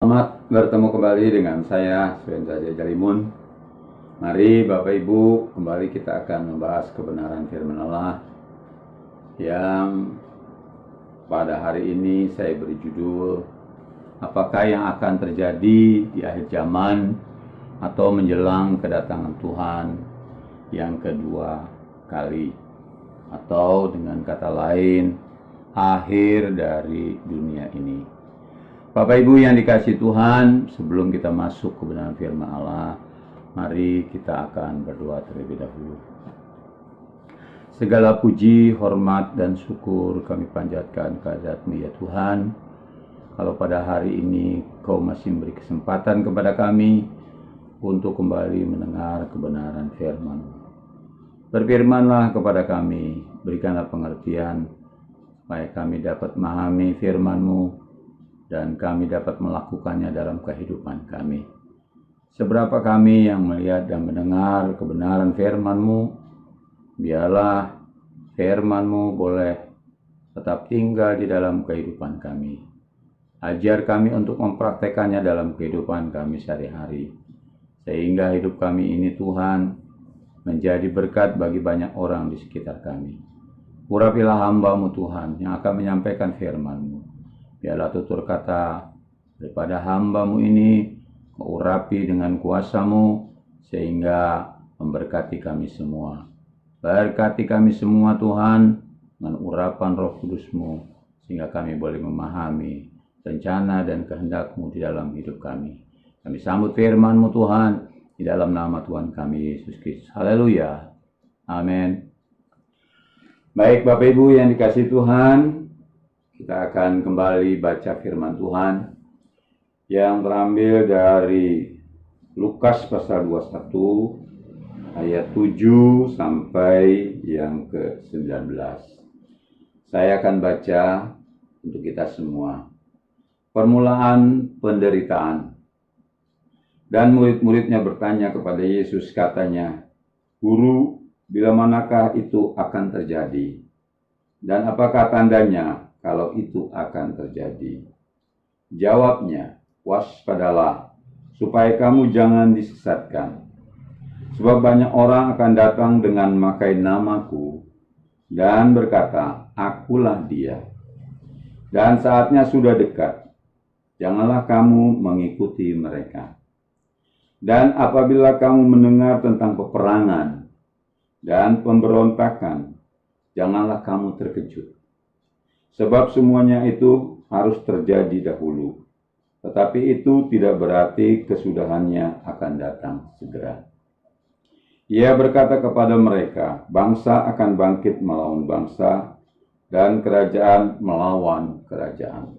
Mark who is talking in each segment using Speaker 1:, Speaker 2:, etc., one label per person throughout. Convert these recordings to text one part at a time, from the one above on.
Speaker 1: Selamat bertemu kembali dengan saya, Sven Saja Jalimun. Mari Bapak Ibu, kembali kita akan membahas kebenaran firman Allah yang pada hari ini saya beri judul, apakah yang akan terjadi di akhir zaman atau menjelang kedatangan Tuhan yang kedua kali, atau dengan kata lain, akhir dari dunia ini. Bapak Ibu yang dikasihi Tuhan, sebelum kita masuk kebenaran firman Allah, mari kita akan berdoa terlebih dahulu. Segala puji, hormat, dan syukur kami panjatkan kehadirat-Mu ya Tuhan. Kalau pada hari ini Kau masih memberi kesempatan kepada kami untuk kembali mendengar kebenaran firman-Mu. Berfirmanlah kepada kami, berikanlah pengertian, supaya kami dapat memahami firman-Mu, dan kami dapat melakukannya dalam kehidupan kami. Seberapa kami yang melihat dan mendengar kebenaran firman-Mu, biarlah firman-Mu boleh tetap tinggal di dalam kehidupan kami. Ajar kami untuk mempraktekannya dalam kehidupan kami sehari-hari, sehingga hidup kami ini Tuhan menjadi berkat bagi banyak orang di sekitar kami. Urapilah hamba-Mu Tuhan yang akan menyampaikan firman-Mu. Biarlah tutur kata daripada hamba-Mu ini Kau urapi dengan kuasa-Mu, sehingga memberkati kami semua. Berkati kami semua Tuhan dengan urapan Roh Kudus-Mu, sehingga kami boleh memahami rencana dan kehendak-Mu di dalam hidup kami. Kami sambut firman-Mu Tuhan di dalam nama Tuhan kami Yesus Kristus. Haleluya. Amin. Baik Bapak Ibu yang dikasihi Tuhan, kita akan kembali baca firman Tuhan yang terambil dari Lukas pasal 21 ayat 7 sampai yang ke-19. Saya akan baca untuk kita semua. Permulaan penderitaan. Dan murid-muridnya bertanya kepada Yesus, katanya, "Guru, bila manakah itu akan terjadi? Dan apakah tandanya kalau itu akan terjadi?" Jawabnya, "Waspadalah, supaya kamu jangan disesatkan. Sebab banyak orang akan datang dengan memakai namaku dan berkata, akulah dia. Dan saatnya sudah dekat. Janganlah kamu mengikuti mereka. Dan apabila kamu mendengar tentang peperangan dan pemberontakan, janganlah kamu terkejut. Sebab semuanya itu harus terjadi dahulu. Tetapi itu tidak berarti kesudahannya akan datang segera." Ia berkata kepada mereka, bangsa akan bangkit melawan bangsa, dan kerajaan melawan kerajaan.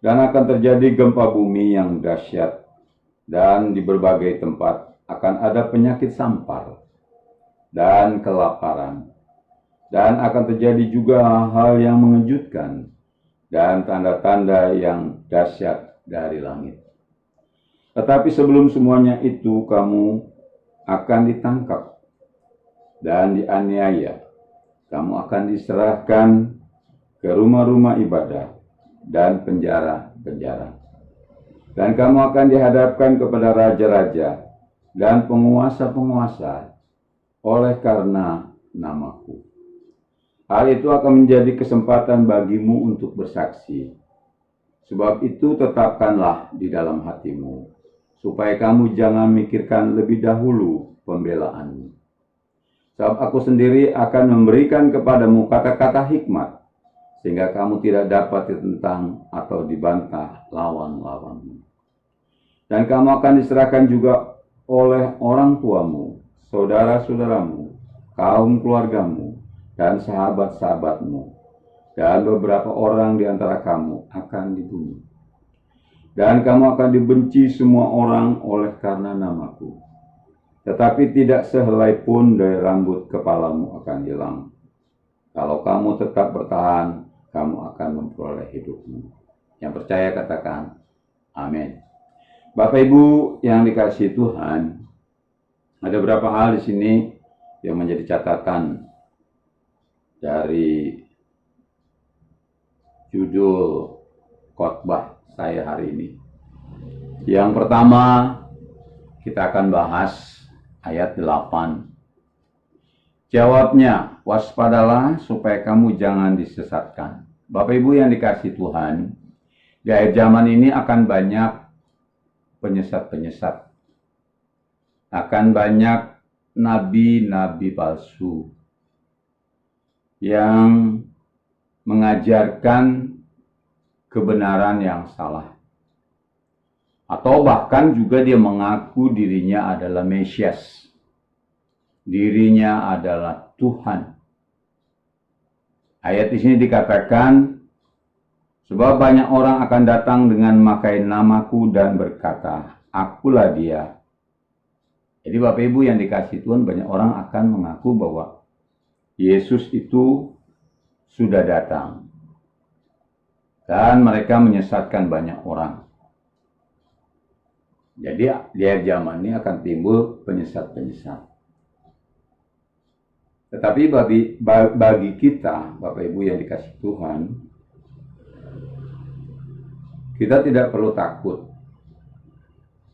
Speaker 1: Dan akan terjadi gempa bumi yang dahsyat, dan di berbagai tempat akan ada penyakit sampar dan kelaparan. Dan akan terjadi juga hal-hal yang mengejutkan dan tanda-tanda yang dahsyat dari langit. Tetapi sebelum semuanya itu, kamu akan ditangkap dan dianiaya. Kamu akan diserahkan ke rumah-rumah ibadah dan penjara-penjara. Dan kamu akan dihadapkan kepada raja-raja dan penguasa-penguasa oleh karena namaku. Hal itu akan menjadi kesempatan bagimu untuk bersaksi. Sebab itu tetapkanlah di dalam hatimu, supaya kamu jangan mikirkan lebih dahulu pembelaanmu. Sebab aku sendiri akan memberikan kepadamu kata-kata hikmat, sehingga kamu tidak dapat ditentang atau dibantah lawan-lawanmu. Dan kamu akan diserahkan juga oleh orang tuamu, saudara-saudaramu, kaum keluargamu, dan sahabat-sahabatmu, dan beberapa orang di antara kamu akan dibunuh. Dan kamu akan dibenci semua orang oleh karena namaku. Tetapi tidak sehelai pun dari rambut kepalamu akan hilang. Kalau kamu tetap bertahan, kamu akan memperoleh hidupmu. Yang percaya katakan, amin. Bapak Ibu yang dikasihi Tuhan, ada beberapa hal di sini yang menjadi catatan dari judul khotbah saya hari ini. Yang pertama, kita akan bahas ayat 8. Jawabnya, waspadalah supaya kamu jangan disesatkan. Bapak Ibu yang dikasihi Tuhan, di akhir zaman ini akan banyak penyesat-penyesat. Akan banyak nabi-nabi palsu yang mengajarkan kebenaran yang salah. Atau bahkan juga dia mengaku dirinya adalah Mesias. Dirinya adalah Tuhan. Ayat di sini dikatakan, sebab banyak orang akan datang dengan memakai namaku dan berkata, akulah dia. Jadi Bapak Ibu yang dikasihi Tuhan, banyak orang akan mengaku bahwa Yesus itu sudah datang. Dan mereka menyesatkan banyak orang. Jadi di akhir zaman ini akan timbul penyesat-penyesat. Tetapi bagi kita, Bapak Ibu yang dikasihi Tuhan, kita tidak perlu takut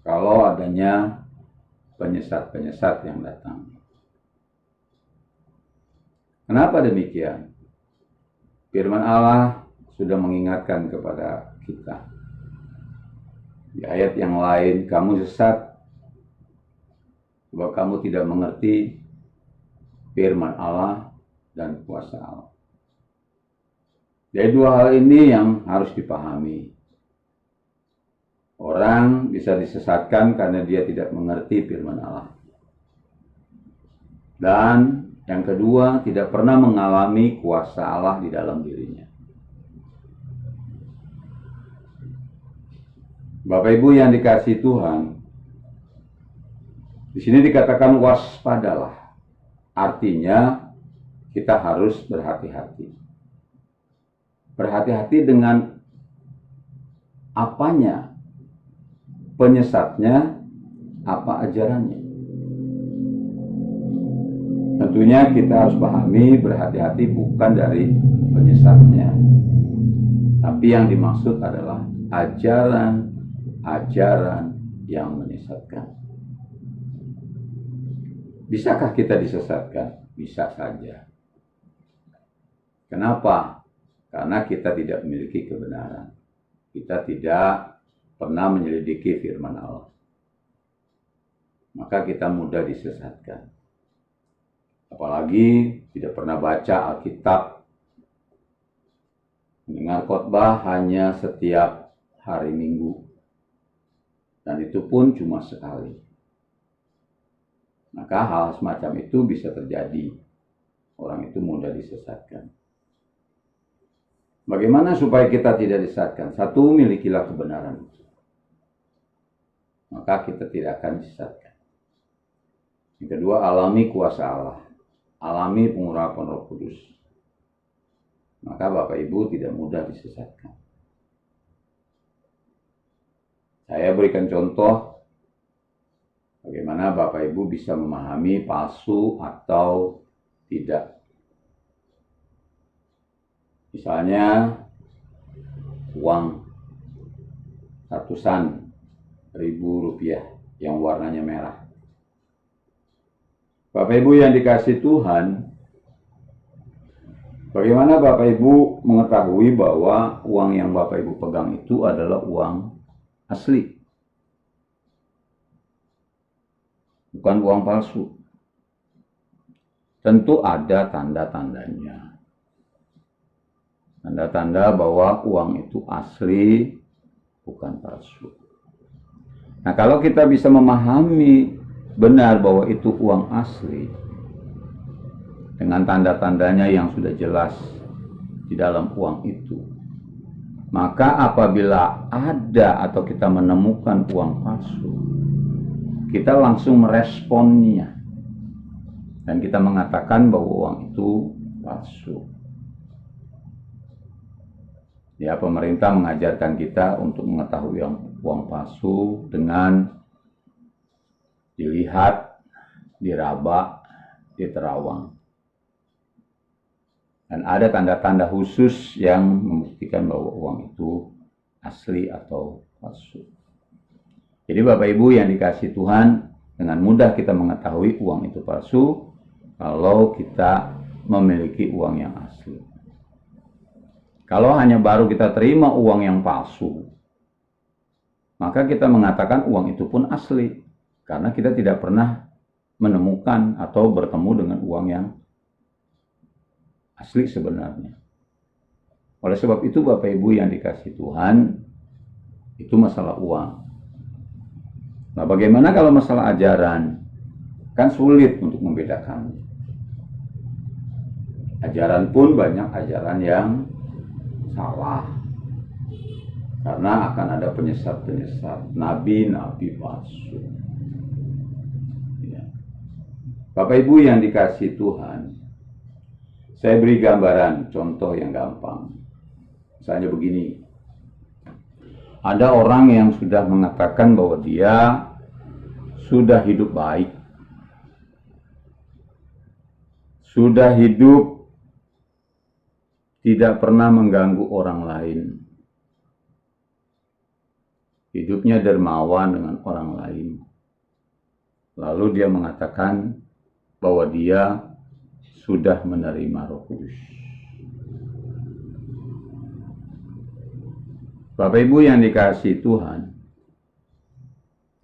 Speaker 1: kalau adanya penyesat-penyesat yang datang. Kenapa demikian? Firman Allah sudah mengingatkan kepada kita. Di ayat yang lain, kamu sesat sebab kamu tidak mengerti firman Allah dan kuasa Allah. Jadi dua hal ini yang harus dipahami. Orang bisa disesatkan karena dia tidak mengerti firman Allah. Dan yang kedua, tidak pernah mengalami kuasa Allah di dalam dirinya. Bapak Ibu yang dikasihi Tuhan, di sini dikatakan waspadalah. Artinya kita harus berhati-hati. Berhati-hati dengan apanya, penyesatnya, apa ajarannya. Tentunya kita harus pahami, berhati-hati bukan dari penyesatnya, tapi yang dimaksud adalah ajaran yang menyesatkan. Bisakah kita disesatkan? Bisa saja. Kenapa? Karena kita tidak memiliki kebenaran. Kita tidak pernah menyelidiki firman Allah. Maka kita mudah disesatkan. Apalagi tidak pernah baca Alkitab. Mendengar khotbah hanya setiap hari Minggu. Dan itu pun cuma sekali. Maka hal semacam itu bisa terjadi. Orang itu mudah disesatkan. Bagaimana supaya kita tidak disesatkan? Satu, milikilah kebenaran. Maka kita tidak akan disesatkan. Yang kedua, alami kuasa Allah. Alami pengurapan Roh Kudus. Maka Bapak Ibu tidak mudah disesatkan. Saya berikan contoh bagaimana Bapak Ibu bisa memahami palsu atau tidak. Misalnya uang ratusan ribu rupiah yang warnanya merah. Bapak Ibu yang dikasihi Tuhan, bagaimana Bapak Ibu mengetahui bahwa uang yang Bapak Ibu pegang itu adalah uang asli, bukan uang palsu? Tentu ada tanda-tandanya. Tanda-tanda bahwa uang itu asli, bukan palsu. Nah, kalau kita bisa memahami benar bahwa itu uang asli, dengan tanda-tandanya yang sudah jelas di dalam uang itu, maka apabila ada atau kita menemukan uang palsu, kita langsung meresponnya. Dan kita mengatakan bahwa uang itu palsu. Ya, pemerintah mengajarkan kita untuk mengetahui uang palsu dengan dilihat, diraba, diterawang. Dan ada tanda-tanda khusus yang membuktikan bahwa uang itu asli atau palsu. Jadi Bapak Ibu yang dikasihi Tuhan, dengan mudah kita mengetahui uang itu palsu kalau kita memiliki uang yang asli. Kalau hanya baru kita terima uang yang palsu, maka kita mengatakan uang itu pun asli, karena kita tidak pernah menemukan atau bertemu dengan uang yang asli sebenarnya. Oleh sebab itu Bapak Ibu yang dikasihi Tuhan, itu masalah uang. Nah, bagaimana kalau masalah ajaran? Kan sulit untuk membedakan. Ajaran pun banyak ajaran yang salah. Karena akan ada penyesat-penyesat, nabi-nabi palsu. Ya. Bapak Ibu yang dikasihi Tuhan, saya beri gambaran, contoh yang gampang. Misalnya begini. Ada orang yang sudah mengatakan bahwa dia sudah hidup baik, sudah hidup tidak pernah mengganggu orang lain, hidupnya dermawan dengan orang lain. Lalu dia mengatakan bahwa dia sudah menerima Roh Kudus. Bapak Ibu yang dikasihi Tuhan,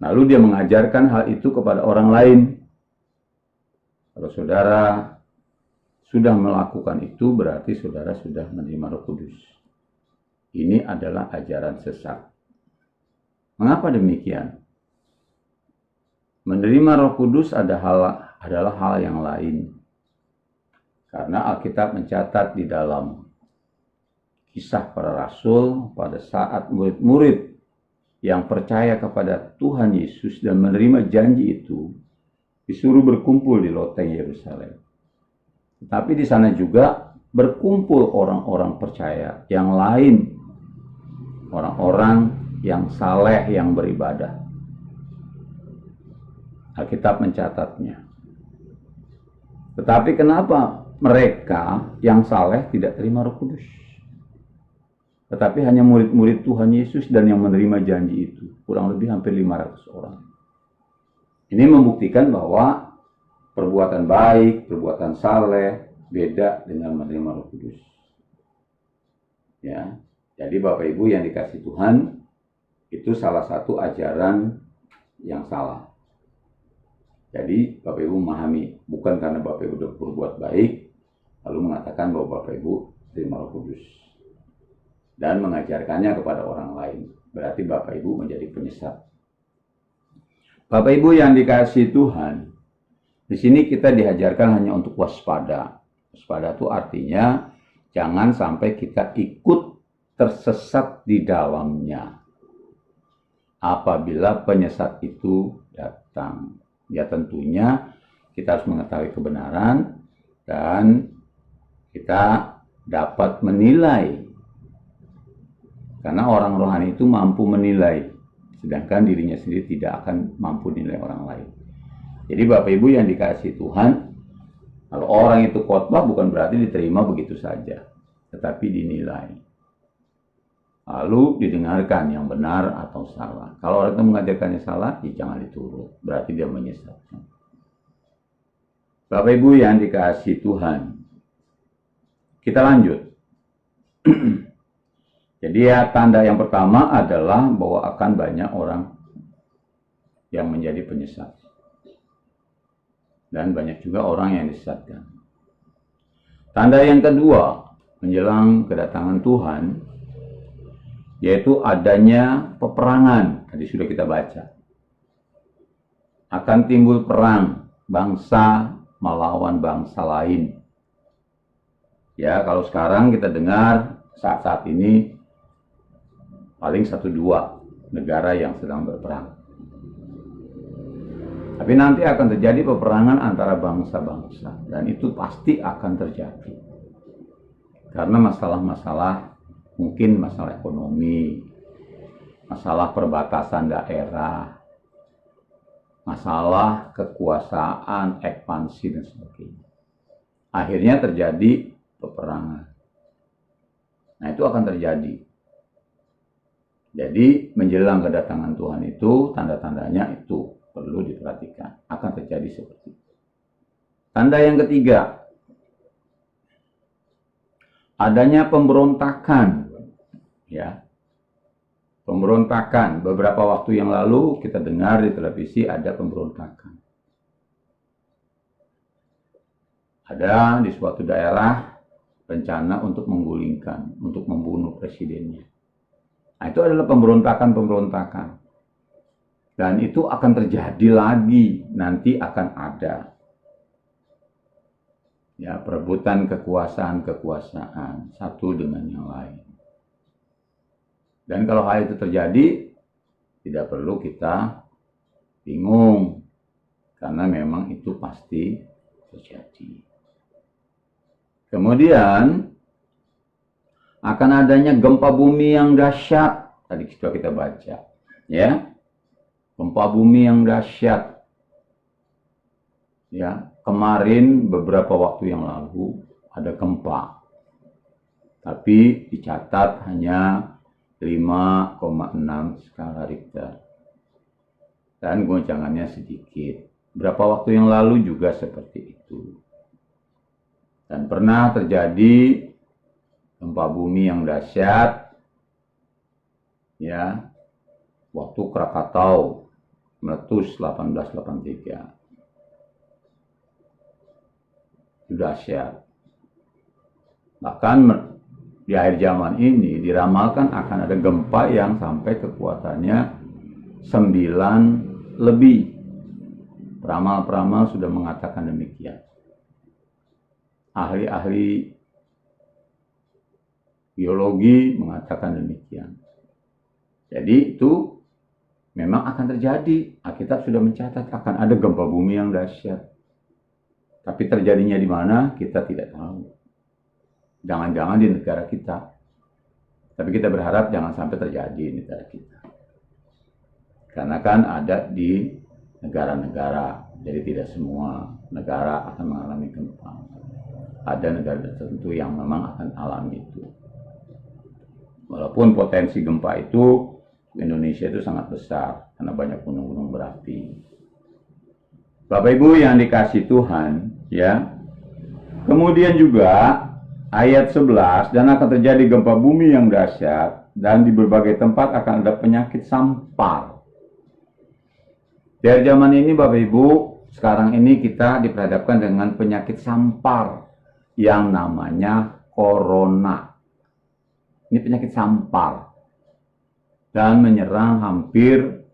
Speaker 1: lalu dia mengajarkan hal itu kepada orang lain. Kalau saudara sudah melakukan itu, berarti saudara sudah menerima Roh Kudus. Ini adalah ajaran sesat. Mengapa demikian? Menerima Roh Kudus adalah hal yang lain. Karena Alkitab mencatat di dalam Kisah para Rasul, pada saat murid-murid yang percaya kepada Tuhan Yesus dan menerima janji itu disuruh berkumpul di loteng Yerusalem. Tetapi di sana juga berkumpul orang-orang percaya yang lain, orang-orang yang saleh yang beribadah. Alkitab mencatatnya. Tetapi kenapa mereka yang saleh tidak terima Roh Kudus? Tetapi hanya murid-murid Tuhan Yesus dan yang menerima janji itu. Kurang lebih hampir 500 orang. Ini membuktikan bahwa perbuatan baik, perbuatan saleh beda dengan menerima Roh Kudus. Ya, jadi Bapak Ibu yang dikasihi Tuhan, itu salah satu ajaran yang salah. Jadi Bapak Ibu memahami, bukan karena Bapak Ibu sudah berbuat baik, lalu mengatakan bahwa Bapak Ibu terima Roh Kudus dan mengajarkannya kepada orang lain. Berarti Bapak Ibu menjadi penyesat. Bapak Ibu yang dikasihi Tuhan, di sini kita diajarkan hanya untuk waspada. Waspada itu artinya jangan sampai kita ikut tersesat di dalamnya. Apabila penyesat itu datang, ya tentunya kita harus mengetahui kebenaran dan kita dapat menilai. Karena orang rohani itu mampu menilai, sedangkan dirinya sendiri tidak akan mampu menilai orang lain. Jadi Bapak Ibu yang dikasihi Tuhan, kalau orang itu khotbah bukan berarti diterima begitu saja, tetapi dinilai. Lalu didengarkan yang benar atau salah. Kalau orang itu mengajarkannya salah, ya jangan diturut, berarti dia menyesatkan. Bapak Ibu yang dikasihi Tuhan, kita lanjut. Jadi ya, tanda yang pertama adalah bahwa akan banyak orang yang menjadi penyesat. Dan banyak juga orang yang disesatkan. Tanda yang kedua menjelang kedatangan Tuhan, yaitu adanya peperangan. Tadi sudah kita baca. Akan timbul perang bangsa melawan bangsa lain. Ya, kalau sekarang kita dengar saat-saat ini paling 1-2 negara yang sedang berperang. Tapi nanti akan terjadi peperangan antara bangsa-bangsa. Dan itu pasti akan terjadi. Karena masalah-masalah, mungkin masalah ekonomi, masalah perbatasan daerah, masalah kekuasaan, ekspansi, dan sebagainya. Akhirnya terjadi peperangan. Nah, itu akan terjadi. Jadi menjelang kedatangan Tuhan itu, tanda-tandanya itu perlu diperhatikan. Akan terjadi seperti itu. Tanda yang ketiga, adanya pemberontakan. Ya, pemberontakan. Beberapa waktu yang lalu kita dengar di televisi ada pemberontakan. Ada di suatu daerah rencana untuk menggulingkan, untuk membunuh presidennya. Nah, itu adalah pemberontakan-pemberontakan. Dan itu akan terjadi lagi, nanti akan ada. Ya, perebutan kekuasaan satu dengan yang lain. Dan kalau hal itu terjadi, tidak perlu kita bingung. Karena memang itu pasti terjadi. Kemudian akan adanya gempa bumi yang dahsyat. Tadi sudah kita baca, ya. Gempa bumi yang dahsyat. Ya, kemarin beberapa waktu yang lalu ada gempa. Tapi dicatat hanya 5,6 skala Richter. Dan goncangannya sedikit. Berapa waktu yang lalu juga seperti itu. Dan pernah terjadi gempa bumi yang dahsyat, ya, waktu Krakatau meletus 1883. Itu dahsyat. Bahkan di akhir zaman ini diramalkan akan ada gempa yang sampai kekuatannya 9 lebih. Peramal-peramal sudah mengatakan demikian. Ahli-ahli biologi mengatakan demikian. Jadi itu memang akan terjadi. Alkitab sudah mencatat akan ada gempa bumi yang dahsyat. Tapi terjadinya di mana kita tidak tahu. Jangan-jangan di negara kita. Tapi kita berharap jangan sampai terjadi di negara kita. Karena kan ada di negara-negara. Jadi tidak semua negara akan mengalami gempa. Ada negara tertentu yang memang akan alami itu. Walaupun potensi gempa itu Indonesia itu sangat besar karena banyak gunung-gunung berapi. Bapak Ibu yang dikasih Tuhan, ya. Kemudian juga ayat 11, dan akan terjadi gempa bumi yang dahsyat dan di berbagai tempat akan ada penyakit sampar. Dari zaman ini Bapak Ibu, sekarang ini kita diperhadapkan dengan penyakit sampar yang namanya corona. Ini penyakit sampar dan menyerang hampir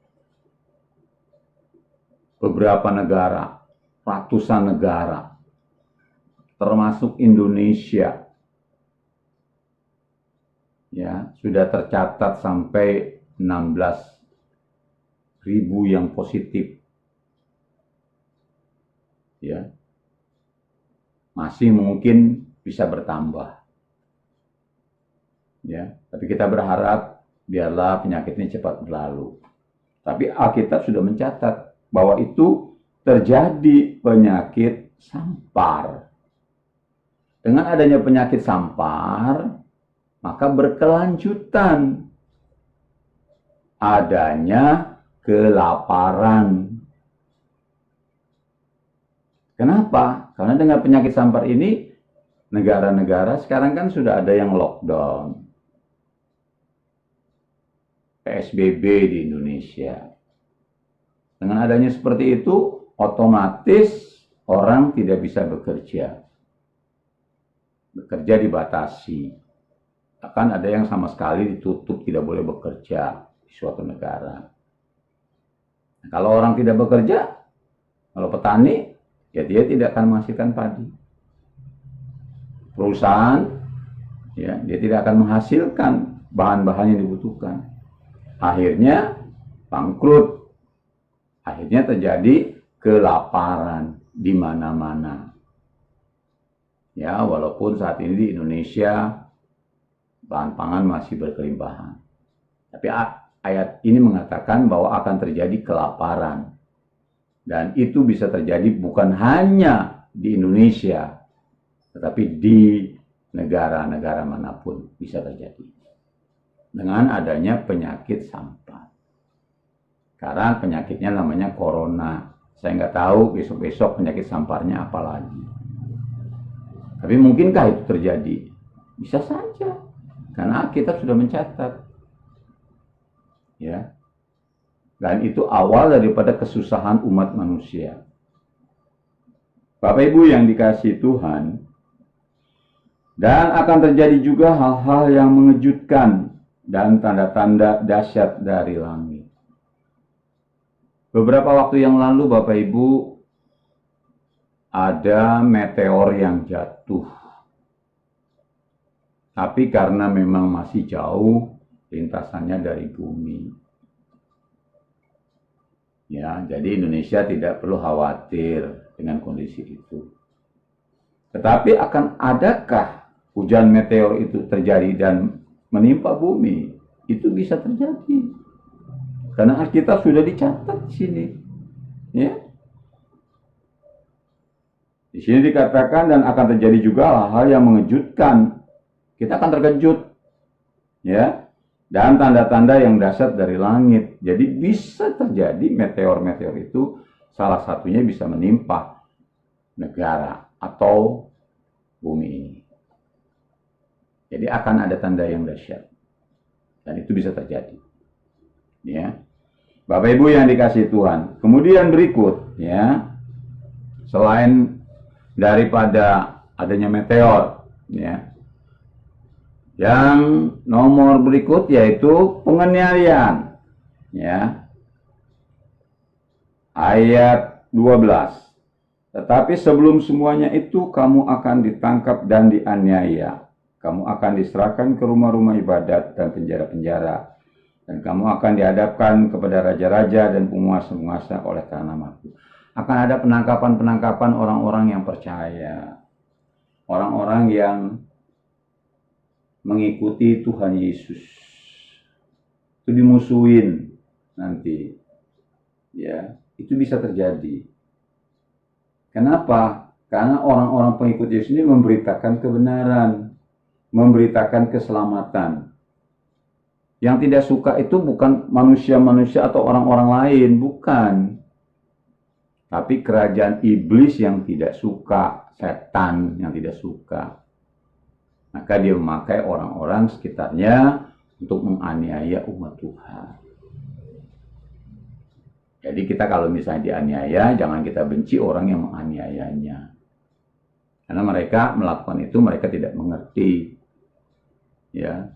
Speaker 1: beberapa negara, ratusan negara, termasuk Indonesia. Ya, sudah tercatat sampai 16.000 yang positif. Ya. Masih mungkin bisa bertambah. Ya, tapi kita berharap biarlah penyakit ini cepat berlalu. Tapi Alkitab sudah mencatat bahwa itu terjadi penyakit sampar. Dengan adanya penyakit sampar, maka berkelanjutan adanya kelaparan. Kenapa? Karena dengan penyakit sampar ini, negara-negara sekarang kan sudah ada yang lockdown. PSBB di Indonesia. Dengan adanya seperti itu, otomatis orang tidak bisa bekerja. Bekerja dibatasi. Bahkan ada yang sama sekali ditutup, tidak boleh bekerja di suatu negara. Nah, kalau orang tidak bekerja, kalau petani, ya dia tidak akan menghasilkan padi. Perusahaan, ya, dia tidak akan menghasilkan bahan-bahan yang dibutuhkan. Akhirnya bangkrut. Akhirnya terjadi kelaparan di mana-mana. Ya, walaupun saat ini di Indonesia bahan pangan masih berkelimpahan. Tapi ayat ini mengatakan bahwa akan terjadi kelaparan. Dan itu bisa terjadi bukan hanya di Indonesia, tetapi di negara-negara manapun bisa terjadi. dengan adanya penyakit sampar. Sekarang penyakitnya namanya corona. Saya nggak tahu besok-besok penyakit samparnya apa lagi. Tapi mungkinkah itu terjadi? Bisa saja. Karena Alkitab sudah mencatat. Ya. Dan itu awal daripada kesusahan umat manusia. Bapak Ibu yang dikasihi Tuhan, dan akan terjadi juga hal-hal yang mengejutkan dan tanda-tanda dahsyat dari langit. Beberapa waktu yang lalu Bapak Ibu, ada meteor yang jatuh. Tapi karena memang masih jauh lintasannya dari bumi. Ya, jadi Indonesia tidak perlu khawatir dengan kondisi itu. Tetapi akan adakah hujan meteor itu terjadi dan menimpa bumi? Itu bisa terjadi. Karena Alkitab sudah dicatat di sini. Ya. Di sini dikatakan dan akan terjadi juga hal-hal yang mengejutkan. Kita akan terkejut. Ya. Dan tanda-tanda yang dahsyat dari langit. Jadi bisa terjadi meteor-meteor itu salah satunya bisa menimpa negara atau bumi ini. Jadi akan ada tanda yang dahsyat. Dan itu bisa terjadi. Ya. Bapak Ibu yang dikasihi Tuhan. Kemudian berikut, ya. Selain daripada adanya meteor, ya. Yang nomor berikut yaitu penganiayaan, ya. Ayat 12. Tetapi sebelum semuanya itu kamu akan ditangkap dan dianiaya. Kamu akan diserahkan ke rumah-rumah ibadat dan penjara-penjara. Dan kamu akan dihadapkan kepada raja-raja dan penguasa-penguasa oleh karena namaku. Akan ada penangkapan-penangkapan orang-orang yang percaya. Orang-orang yang mengikuti Tuhan Yesus. Itu dimusuhin nanti. Ya, itu bisa terjadi. Kenapa? Karena orang-orang pengikut Yesus ini memberitakan kebenaran, memberitakan keselamatan. Yang tidak suka itu bukan manusia-manusia atau orang-orang lain, bukan. Tapi kerajaan iblis yang tidak suka, setan yang tidak suka. Maka dia memakai orang-orang sekitarnya untuk menganiaya umat Tuhan. Jadi kita kalau misalnya dianiaya, jangan kita benci orang yang menganiayanya. Karena mereka melakukan itu, mereka tidak mengerti. Ya.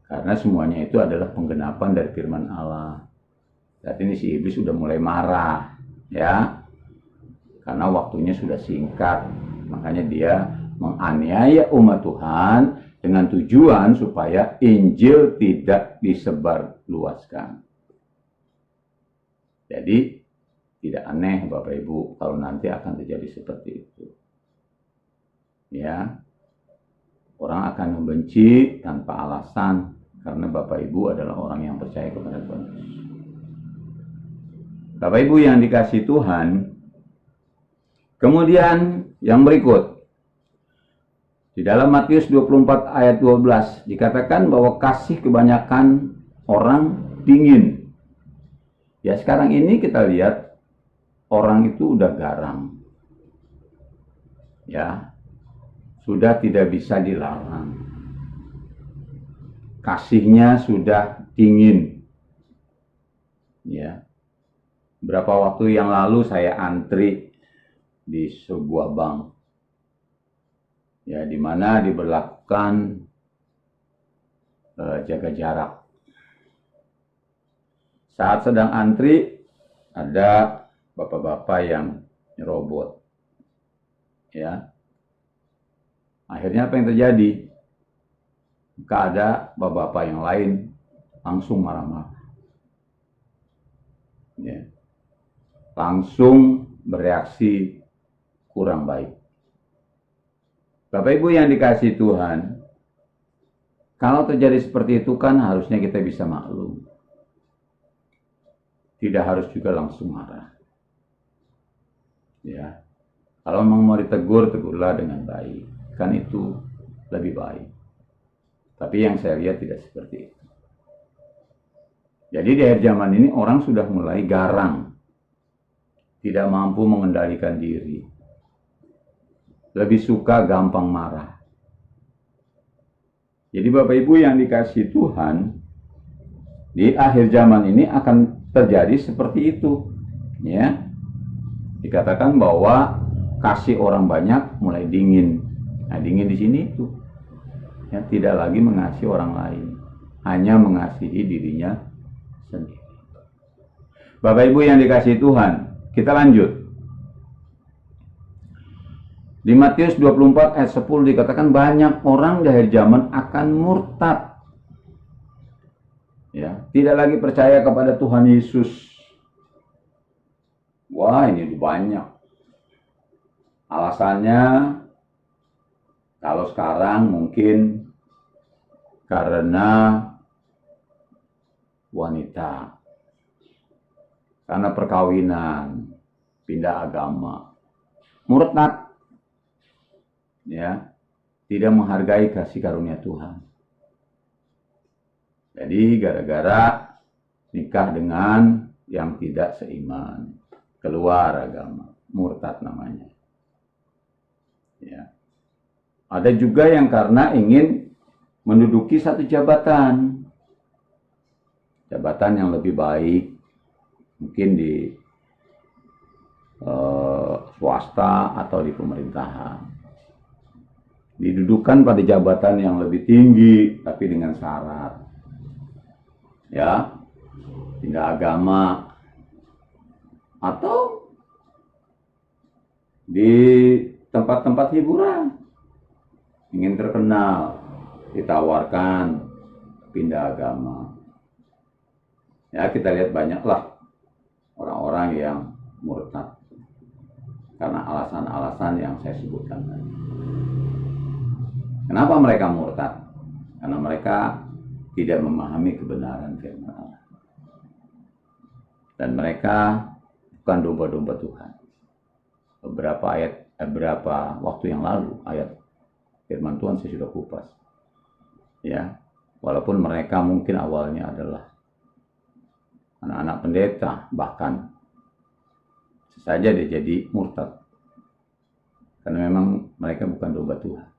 Speaker 1: Karena semuanya itu adalah penggenapan dari firman Allah. Saat ini si iblis sudah mulai marah, ya. Karena waktunya sudah singkat, makanya dia menganiaya umat Tuhan dengan tujuan supaya Injil tidak disebarluaskan. Jadi tidak aneh Bapak Ibu kalau nanti akan terjadi seperti itu. Ya. Orang akan membenci tanpa alasan karena Bapak Ibu adalah orang yang percaya kepada Tuhan Yesus. Bapak Ibu yang dikasihi Tuhan, kemudian yang berikut. Di dalam Matius 24 ayat 12 dikatakan bahwa kasih kebanyakan orang dingin. Ya sekarang ini kita lihat orang itu udah garang. Ya. Sudah tidak bisa dilarang. Kasihnya sudah dingin. Ya. Berapa waktu yang lalu saya antri di sebuah bank. Ya, di mana diberlakukan jaga jarak. Saat sedang antri ada bapak-bapak yang nyerobot. Ya. Akhirnya apa yang terjadi? Maka ada bapak-bapak yang lain langsung marah-marah. Ya. Langsung bereaksi kurang baik. Bapak Ibu yang dikasihi Tuhan, kalau terjadi seperti itu kan harusnya kita bisa maklum. Tidak harus juga langsung marah. Ya. Kalau memang mau ditegur, tegurlah dengan baik. Kan itu lebih baik. Tapi yang saya lihat tidak seperti itu. Jadi di akhir zaman ini orang sudah mulai garang, tidak mampu mengendalikan diri, lebih suka gampang marah. Jadi Bapak Ibu yang dikasihi Tuhan, di akhir zaman ini akan terjadi seperti itu, ya. Dikatakan bahwa kasih orang banyak mulai dingin. Nah, dingin di sini itu, ya, tidak lagi mengasihi orang lain, hanya mengasihi dirinya sendiri. Bapak Ibu yang dikasihi Tuhan, kita lanjut. Di Matius 24 ayat 10 dikatakan banyak orang di akhir zaman akan murtad. Ya, tidak lagi percaya kepada Tuhan Yesus. Wah, ini banyak. Alasannya, kalau sekarang mungkin karena wanita, karena perkawinan, pindah agama, murtad. Ya, tidak menghargai kasih karunia Tuhan. Jadi gara-gara nikah dengan yang tidak seiman, keluar agama, murtad namanya. Ya. Ada juga yang karena ingin menduduki satu jabatan yang lebih baik, mungkin di swasta atau di pemerintahan. Didudukan pada jabatan yang lebih tinggi, tapi dengan syarat, ya, pindah agama, atau di tempat-tempat hiburan, ingin terkenal, ditawarkan pindah agama. Ya, kita lihat banyaklah orang-orang yang murtad karena alasan-alasan yang saya sebutkan tadi. Kenapa mereka murtad? Karena mereka tidak memahami kebenaran firman Allah. Dan mereka bukan domba-domba Tuhan. Beberapa waktu yang lalu ayat firman Tuhan saya sudah kupas. Ya, walaupun mereka mungkin awalnya adalah anak-anak pendeta, bahkan saja dia jadi murtad. Karena memang mereka bukan domba Tuhan.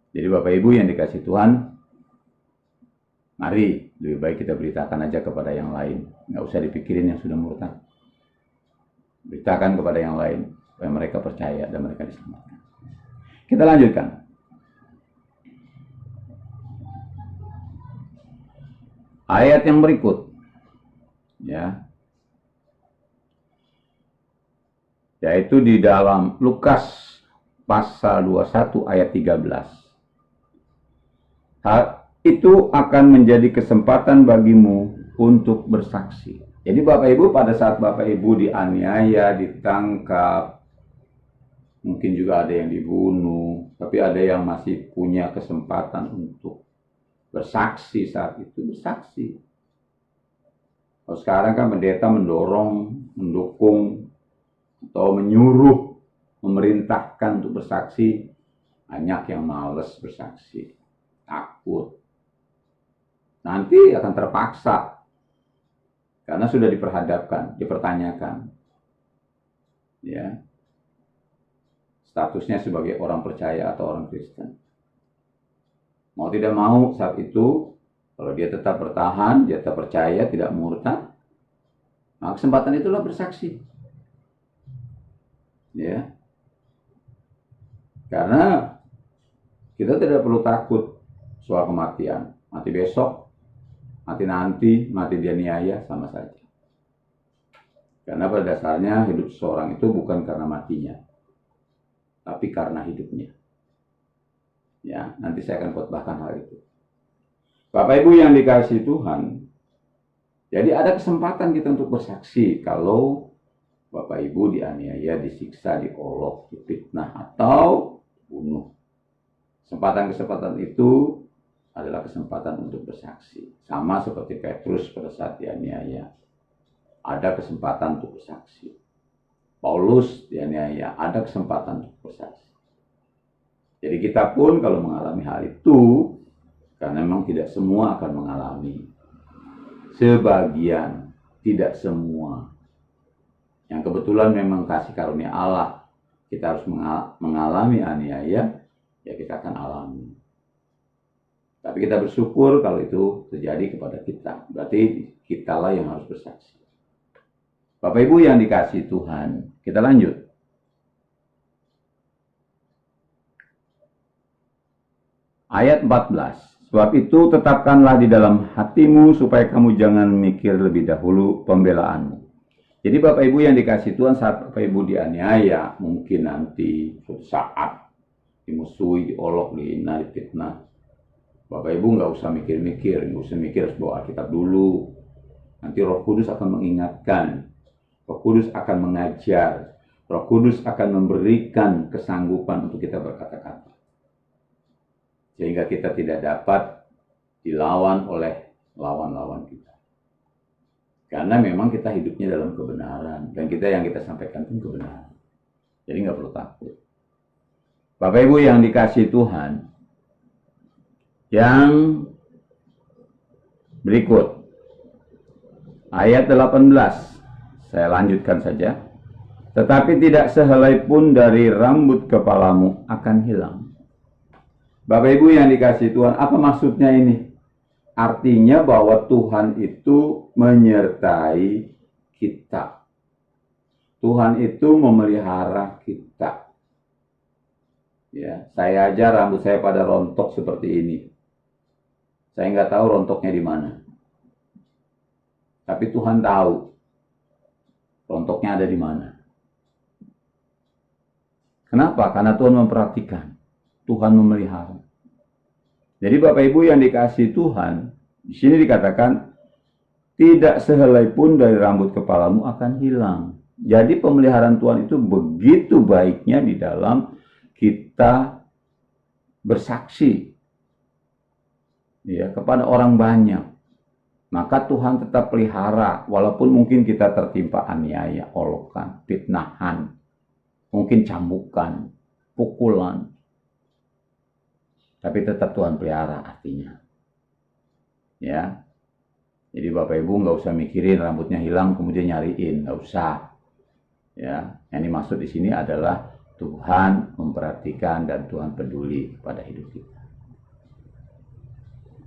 Speaker 1: Jadi Bapak Ibu yang dikasih Tuhan, mari lebih baik kita beritakan aja kepada yang lain. Nggak usah dipikirin yang sudah murtad. Beritakan kepada yang lain, supaya mereka percaya dan mereka diselamatkan. Kita lanjutkan. Ayat yang berikut, ya, yaitu di dalam Lukas pasal 21 ayat 13. Hal itu akan menjadi kesempatan bagimu untuk bersaksi. Jadi Bapak Ibu, pada saat Bapak Ibu dianiaya, ditangkap, mungkin juga ada yang dibunuh, tapi ada yang masih punya kesempatan untuk bersaksi saat itu, bersaksi. Kalau sekarang kan pendeta mendorong, mendukung, atau menyuruh, memerintahkan untuk bersaksi, banyak yang malas bersaksi. Takut, nanti akan terpaksa karena sudah diperhadapkan, dipertanyakan, ya, statusnya sebagai orang percaya atau orang Kristen. Mau tidak mau saat itu, kalau dia tetap bertahan, dia tetap percaya, tidak murtad, maka kesempatan itulah bersaksi, ya, karena kita tidak perlu takut soal kematian, mati besok, mati nanti, mati dianiaya, sama saja. Karena pada dasarnya hidup seseorang itu bukan karena matinya, tapi karena hidupnya. Ya, nanti saya akan khotbahkan hal itu. Bapak Ibu yang dikasihi Tuhan, jadi ada kesempatan kita untuk bersaksi kalau Bapak Ibu dianiaya, disiksa, diolok, difitnah, atau bunuh. Kesempatan-kesempatan itu adalah kesempatan untuk bersaksi. Sama seperti Petrus pada saat dianiaya, ada kesempatan untuk bersaksi. Paulus dianiaya, ada kesempatan untuk bersaksi. Jadi kita pun kalau mengalami hal itu, karena memang tidak semua akan mengalami, sebagian, tidak semua. Yang kebetulan memang kasih karunia Allah, kita harus mengalami aniaya, ya kita akan alami. Tapi kita bersyukur kalau itu terjadi kepada kita. Berarti kitalah yang harus bersaksi. Bapak Ibu yang dikasihi Tuhan, kita lanjut. Ayat 14. Sebab itu tetapkanlah di dalam hatimu supaya kamu jangan mikir lebih dahulu pembelaanmu. Jadi Bapak Ibu yang dikasihi Tuhan, saat Bapak Ibu dianiaya, mungkin nanti suatu saat dimusuhi, diolok, dihina, difitnah, Bapak Ibu nggak usah mikir-mikir, nggak usah mikir harus bawa Alkitab dulu. Nanti Roh Kudus akan mengingatkan, Roh Kudus akan mengajar, Roh Kudus akan memberikan kesanggupan untuk kita berkata-kata. Sehingga kita tidak dapat dilawan oleh lawan-lawan kita. Karena memang kita hidupnya dalam kebenaran, dan yang kita sampaikan pun kebenaran. Jadi nggak perlu takut. Bapak Ibu yang dikasihi Tuhan, yang berikut ayat 18, saya lanjutkan saja. Tetapi tidak sehelai pun dari rambut kepalamu akan hilang. Bapak Ibu yang dikasihi Tuhan, apa maksudnya ini? Artinya bahwa Tuhan itu menyertai kita. Tuhan itu memelihara kita. Ya, saya aja rambut saya pada rontok seperti ini. Saya nggak tahu rontoknya di mana. Tapi Tuhan tahu rontoknya ada di mana. Kenapa? Karena Tuhan memperhatikan. Tuhan memelihara. Jadi Bapak Ibu yang dikasihi Tuhan, di sini dikatakan tidak sehelai pun dari rambut kepalamu akan hilang. Jadi pemeliharaan Tuhan itu begitu baiknya di dalam kita bersaksi ya kepada orang banyak. Maka Tuhan tetap pelihara walaupun mungkin kita tertimpa aniaya, olokan, fitnahan, mungkin cambukan, pukulan. Tapi tetap Tuhan pelihara artinya. Ya. Jadi Bapak Ibu nggak usah mikirin rambutnya hilang kemudian nyariin, nggak usah. Ya, yang dimaksud di sini adalah Tuhan memperhatikan dan Tuhan peduli pada hidup kita.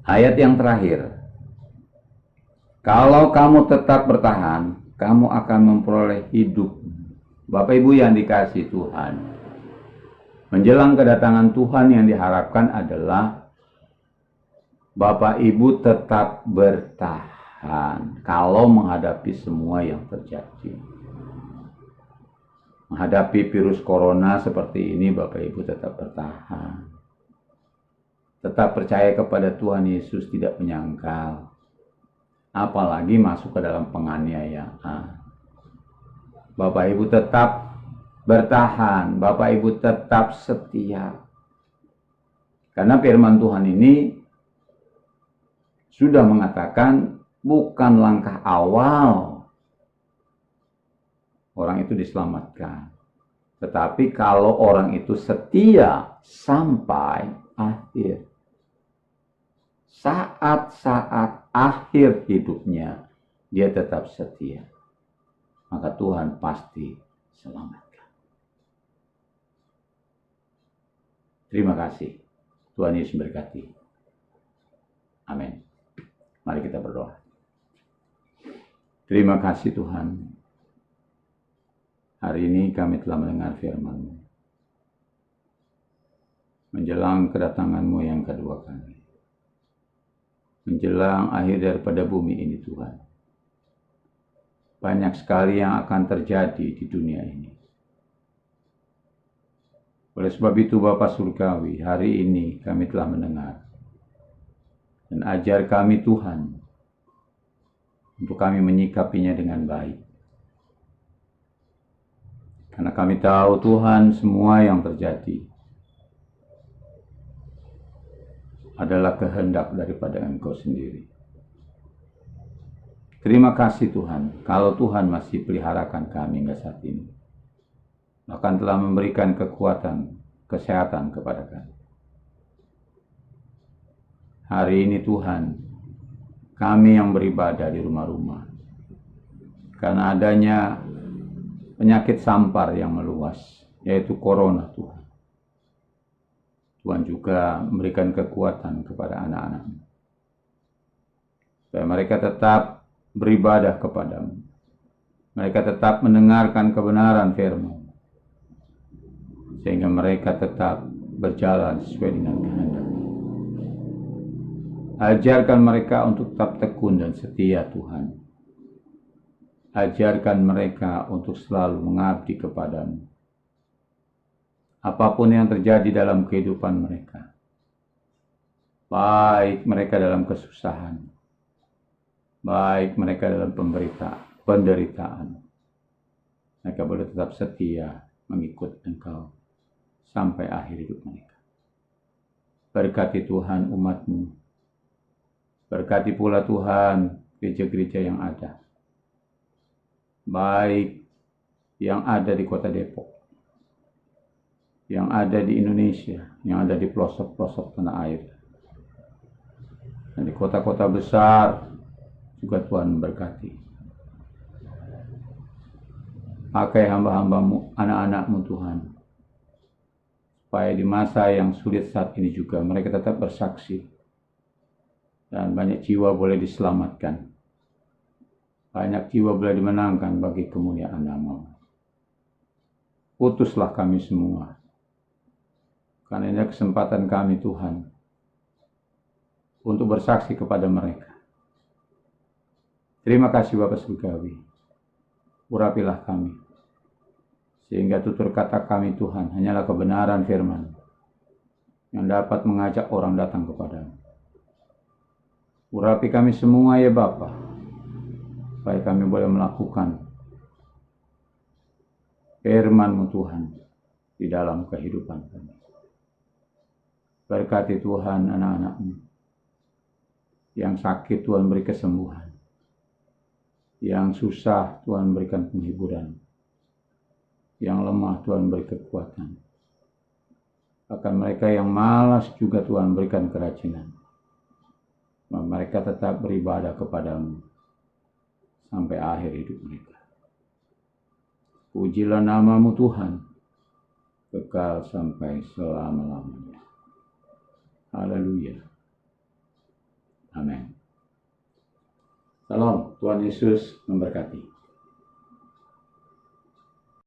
Speaker 1: Ayat yang terakhir. Kalau kamu tetap bertahan, kamu akan memperoleh hidup. Bapak Ibu yang dikasihi Tuhan, menjelang kedatangan Tuhan yang diharapkan adalah Bapak Ibu tetap bertahan kalau menghadapi semua yang terjadi. Menghadapi virus corona seperti ini, Bapak Ibu tetap bertahan. Tetap percaya kepada Tuhan Yesus, tidak menyangkal. Apalagi masuk ke dalam penganiayaan. Bapak Ibu tetap bertahan, Bapak Ibu tetap setia. Karena firman Tuhan ini sudah mengatakan bukan langkah awal orang itu diselamatkan. Tetapi kalau orang itu setia sampai akhir. Saat-saat akhir hidupnya dia tetap setia. Maka Tuhan pasti selamatkan. Terima kasih. Tuhan Yesus memberkati. Amin. Mari kita berdoa. Terima kasih Tuhan. Hari ini kami telah mendengar firman-Mu. Menjelang kedatangan-Mu yang kedua kali. Menjelang akhir daripada bumi ini Tuhan. Banyak sekali yang akan terjadi di dunia ini. Oleh sebab itu Bapa Surgawi, hari ini kami telah mendengar. Dan ajar kami Tuhan, untuk kami menyikapinya dengan baik. Karena kami tahu Tuhan semua yang terjadi adalah kehendak daripada Engkau sendiri. Terima kasih Tuhan, kalau Tuhan masih peliharakan kami hingga saat ini. Bahkan telah memberikan kekuatan, kesehatan kepada kami. Hari ini Tuhan, kami yang beribadah di rumah-rumah. Karena adanya penyakit sampar yang meluas, yaitu corona Tuhan. Tuhan juga memberikan kekuatan kepada anak-anak-Mu, supaya mereka tetap beribadah kepadamu. Mereka tetap mendengarkan kebenaran firman, sehingga mereka tetap berjalan sesuai dengan kehendak. Ajarkan mereka untuk tetap tekun dan setia Tuhan. Ajarkan mereka untuk selalu mengabdi kepadamu. Apapun yang terjadi dalam kehidupan mereka, baik mereka dalam kesusahan, baik mereka dalam penderitaan, mereka boleh tetap setia mengikut Engkau sampai akhir hidup mereka. Berkati Tuhan umat-Mu. Berkati pula Tuhan gereja-gereja yang ada, baik yang ada di kota Depok, yang ada di Indonesia, yang ada di pelosok-pelosok tanah air, dan di kota-kota besar juga Tuhan berkati. Pakai hamba-hamba-Mu, anak-anak-Mu Tuhan, supaya di masa yang sulit saat ini juga mereka tetap bersaksi, dan banyak jiwa boleh diselamatkan. Banyak jiwa boleh dimenangkan bagi kemuliaan nama-Mu. Utuslah kami semua, karena ini kesempatan kami Tuhan, untuk bersaksi kepada mereka. Terima kasih Bapa Surgawi. Urapilah kami, sehingga tutur kata kami Tuhan hanyalah kebenaran firman yang dapat mengajak orang datang kepadamu. Urapi kami semua ya Bapa, supaya kami boleh melakukan firman-Mu Tuhan di dalam kehidupan kami. Berkati Tuhan anak-anak-Mu. Yang sakit Tuhan beri kesembuhan. Yang susah Tuhan berikan penghiburan. Yang lemah Tuhan beri kekuatan. Bahkan mereka yang malas juga Tuhan berikan kerajinan. Mereka tetap beribadah kepadamu sampai akhir hidup mereka. Pujilah nama-Mu Tuhan, kekal sampai selama-lamanya. Haleluya. Amin. Salam, Tuhan Yesus memberkati.